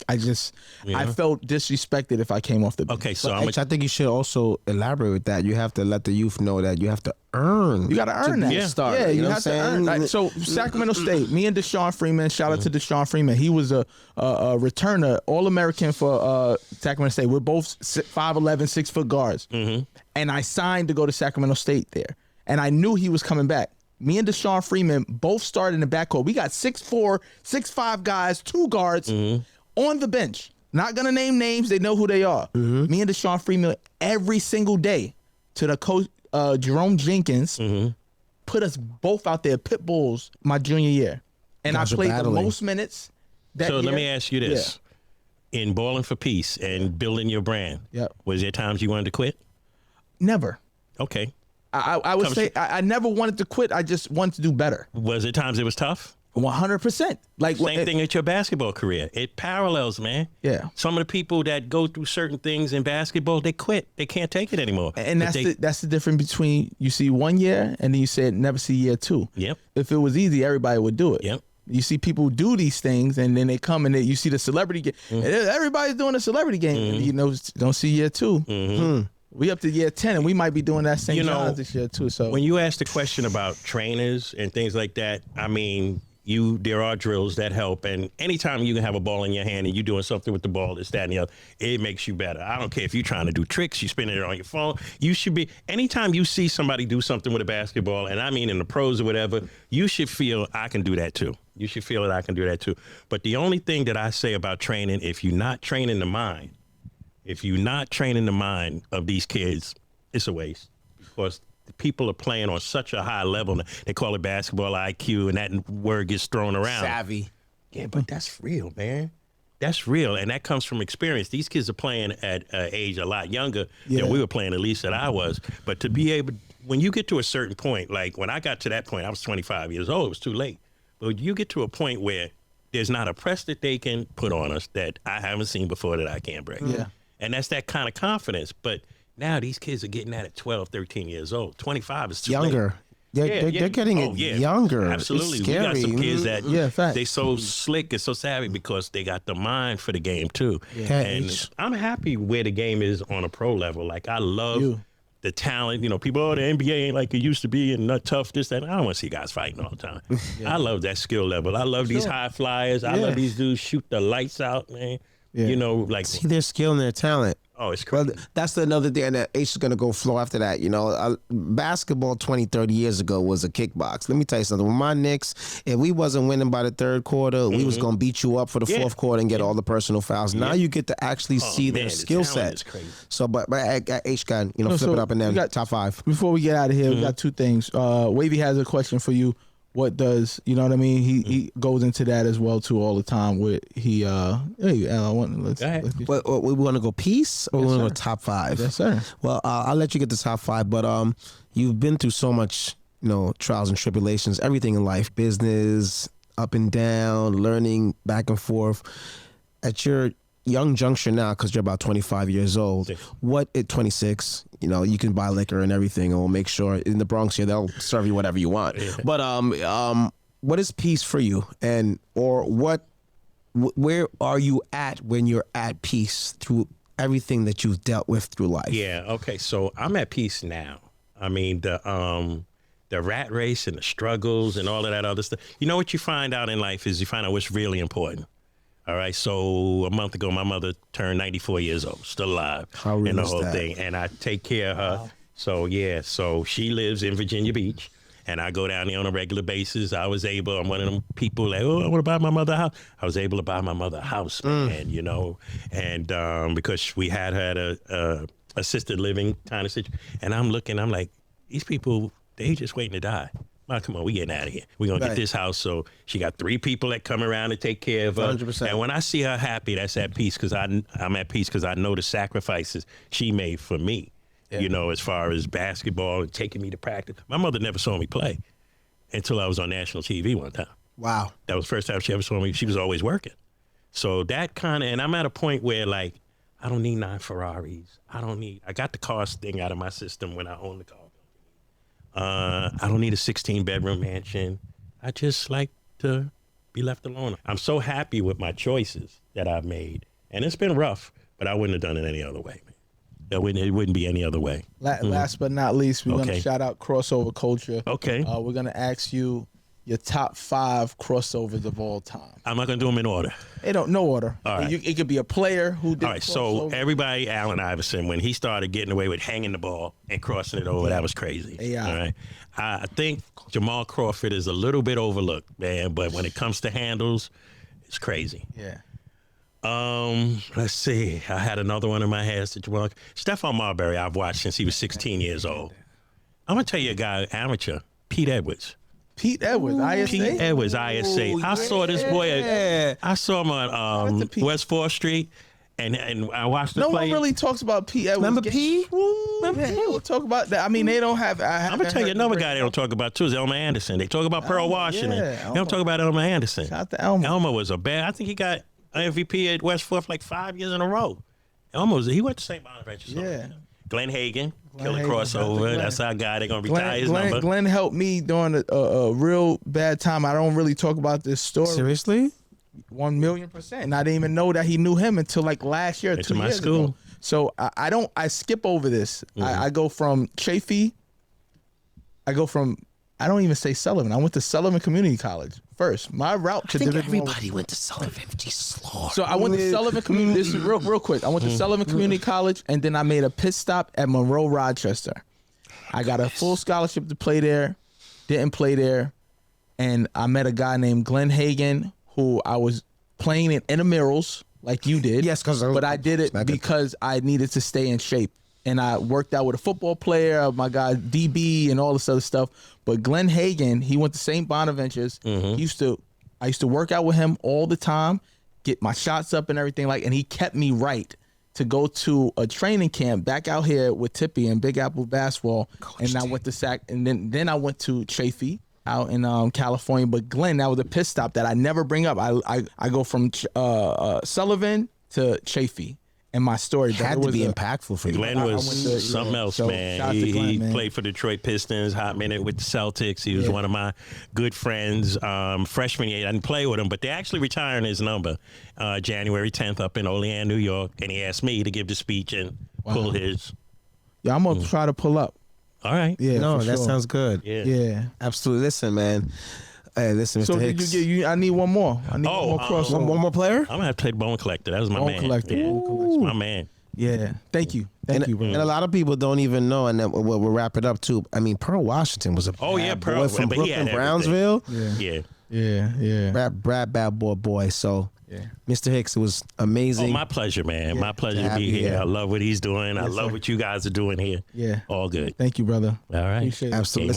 And I felt disrespected if I came off the bench. Okay, so I think you should also elaborate with that. You have to let the youth know that you have to earn. You got to earn that. Yeah. Start. Yeah, you know have to earn. Like, so Sacramento State, me and Deshaun Freeman. Shout out to Deshaun Freeman. He was a returner, All-American for Sacramento State. We're both 5'11", 6-foot guards, and I signed to go to Sacramento State there. And I knew he was coming back. Me and Deshaun Freeman both started in the backcourt. We got 6'4", 6'5" guys, 2 guards on the bench. Not gonna name names. They know who they are. Me and Deshaun Freeman every single day to the coach Jerome Jenkins put us both out there, pit bulls, my junior year, and I played the most minutes. That So year. let me ask you this: in Ballin for Peace and building your brand, was there times you wanted to quit? Never. Okay. I would say I never wanted to quit. I just wanted to do better. Was there times it was tough? 100%. Like Same thing with your basketball career. It parallels, man. Yeah. Some of the people that go through certain things in basketball, they quit. They can't take it anymore. And that's the difference between you see 1 year and then you say never see year 2. Yep. If it was easy, everybody would do it. Yep. You see people do these things and then they come and you see the celebrity game. And everybody's doing a celebrity game. And you know, don't see year 2. We up to year 10 and we might be doing that same John's this year too. So when you ask the question about trainers and things like that, I mean, there are drills that help, and anytime you can have a ball in your hand and you're doing something with the ball, this, that, and the other, it makes you better. I don't care if you're trying to do tricks, you're spinning it on your phone. You should be, anytime you see somebody do something with a basketball, and I mean in the pros or whatever, you should feel I can do that too. You should feel that I can do that too. But the only thing that I say about training, if you're not training the mind of these kids, it's a waste, because the people are playing on such a high level. They call it basketball IQ, and that word gets thrown around. Savvy. Yeah, but that's real, man. That's real, and that comes from experience. These kids are playing at an age a lot younger than we were playing, at least that I was. But to be able, when you get to a certain point, like when I got to that point, I was 25 years old. It was too late. But you get to a point where there's not a press that they can put on us that I haven't seen before that I can't break. Yeah. And that's that kind of confidence. But now these kids are getting that at 12, 13 years old. 25 is too Younger. late. They're getting it younger. Absolutely. It's We got scary. some kids that fact. they so slick and so savvy because they got the mind for the game too. Yeah. And I'm happy where the game is on a pro level. Like I love the talent. You know, people, the NBA ain't like it used to be and not tough, this, that. I don't want to see guys fighting all the time. I love that skill level. I love these high flyers. I love these dudes shoot the lights out, man. You know, like See their skill and their talent. Oh, it's crazy. Well, that's another thing, and that H is going to go flow after that. You know, basketball 20, 30 years ago was a kickbox. Let me tell you something. With my Knicks, if we wasn't winning by the third quarter, we was going to beat you up for the fourth quarter and get all the personal fouls. Now you get to actually see their skill set. So, but H got, flip it up and then top 5. Before we get out of here, we got 2 things. Wavy has a question for you. What does, you know what I mean? He goes into that as well too all the time. Where he, hey, let's we want to go piece or we want to go top 5? Yes, sir. Well, I'll let you get the top 5, but you've been through so much, trials and tribulations, everything in life, business, up and down, learning back and forth. At your young juncture now, because you're about 25 years old, what at 26, you know, you can buy liquor and everything, and we'll make sure in the Bronx here they'll serve you whatever you want. Yeah. But what is peace for you, and or where are you at when you're at peace through everything that you've dealt with through life? Yeah. Okay. So I'm at peace now. I mean, the rat race and the struggles and all of that other stuff. You know what you find out in life is you find out what's really important. All right. So a month ago, my mother turned 94 years old, still alive. How real and the is whole that? thing. And I take care of her. Wow. So yeah. So she lives in Virginia Beach, and I go down there on a regular basis. I'm one of them people like, oh, I want to buy my mother a house. I was able to buy my mother a house, man. You know, and because we had her at a assisted living kind of situation, and I'm like, these people, they just waiting to die. Well, come on, we getting out of here. We're going to get this house. So she got 3 people that come around to take care of her. 100%. And when I see her happy, that's at peace, because I'm at peace because I know the sacrifices she made for me, you know, as far as basketball and taking me to practice. My mother never saw me play until I was on national TV one time. Wow. That was the first time she ever saw me. She was always working. So that kind of, and I'm at a point where, like, I don't need 9 Ferraris. I got the cost thing out of my system when I owned the car. I don't need a 16-bedroom mansion. I just like to be left alone. I'm so happy with my choices that I've made. And it's been rough, but I wouldn't have done it any other way, man. It wouldn't be any other way. Last but not least, we're going to shout out crossover culture. Okay. We're going to ask you your top 5 crossovers of all time. I'm not going to do them in order. No order. All right. It could be a player who did. All right, so everybody, Allen Iverson, when he started getting away with hanging the ball and crossing it over, that was crazy. Yeah. All right. I think Jamal Crawford is a little bit overlooked, man, but when it comes to handles, it's crazy. Yeah. Let's see. I had another one in my head. Stephon Marbury, I've watched since he was 16 years old. I'm going to tell you a guy, amateur, Pete Edwards. Pete Edwards, ISA? Pete Edwards, ISA. I saw this boy. I saw him on West 4th Street, and I watched the play. No one really talks about Pete Edwards. Remember P? We'll talk about that. I mean, they don't have. I'm going to tell you another guy they don't talk about, too, is Elmer Anderson. They talk about Pearl Washington. They don't talk about Elmer Anderson. Shout out to Elmer. Elmer was I think he got MVP at West 4th like 5 years in a row. He went to St. Bonaventure. Yeah. Glenn Hagen, killer crossover. That's our guy. They're going to retire his number. Glenn helped me during a real bad time. I don't really talk about this story. Seriously? 1,000,000%. And I didn't even know that he knew him until like last year, 2 years ago. So I skip over this. I go from Chafee. I don't even say Sullivan. I went to Sullivan Community College first. My route to Division everybody went to Sullivan. Slow. So I went to Sullivan Community. This is real quick. I went to Sullivan Community College, and then I made a pit stop at Monroe Rochester. I got a full scholarship to play there. Didn't play there, and I met a guy named Glenn Hagen, who I was playing in intramurals like you did. Yes, but I did it because I needed to stay in shape. And I worked out with a football player, my guy DB, and all this other stuff. But Glenn Hagen, he went to St. Bonaventures. I used to work out with him all the time, get my shots up and everything and he kept me right to go to a training camp back out here with Tippy and Big Apple basketball. Coach and I went to Sac, and then I went to Chafee out in California. But Glenn, that was a pit stop that I never bring up. I go from Sullivan to Chafee. And my story had to be impactful for you. Glenn was something else, man. He played for Detroit Pistons, hot minute with the Celtics. He was one of my good friends. Freshman year, I didn't play with him, but they're actually retiring his number January 10th up in Olean, New York. And he asked me to give the speech and pull his. Yeah, I'm going to try to pull up. All right. Yeah, no, that sounds good. Yeah. Absolutely. Listen, man. Hey, listen, Mr. Hicks. I need one more. I need one more crossover. One more player? I'm going to have to take Bone Collector. That was my man. Collector. Yeah. That's my man. Yeah. Thank you. Thank you, bro. And a lot of people don't even know, and then we'll wrap it up, too. I mean, Pearl Washington was a bad boy from Brooklyn, Brownsville. Yeah. Bad boy. So, Mr. Hicks, it was amazing. Oh, my pleasure, man. My pleasure to be here. I love what he's doing. I love what you guys are doing here. Yeah. All good. Thank you, brother. All right. Appreciate it. Absolutely.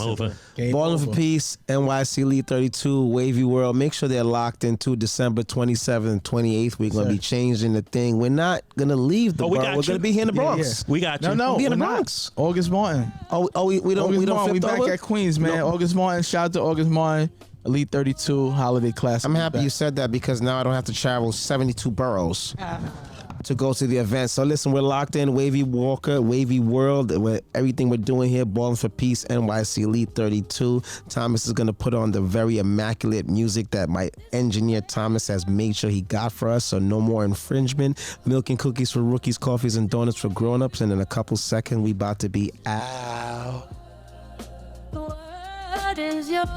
Game over. Ballin for Peace, NYC Elite 32, Wavy World. Make sure they're locked into December 27th and 28th. We're going to be changing the thing. We're not going to leave the Bronx. We're going to be here in the Bronx. We got you. No, we're in the Bronx. August Martin. We don't we back at Queens, man. August Martin. Shout out to August Martin. Elite 32 Holiday Classic. I'm happy you said that because now I don't have to travel 72 boroughs to go to the event. So listen, we're locked in. Wavy Walker, Wavy World, with everything we're doing here. Ballin for Peace, NYC Elite 32. Thomas is going to put on the very immaculate music that my engineer Thomas has made sure he got for us. So no more infringement. Milk and cookies for rookies, coffees and donuts for grown-ups. And in a couple seconds, we about to be out. The word is yours.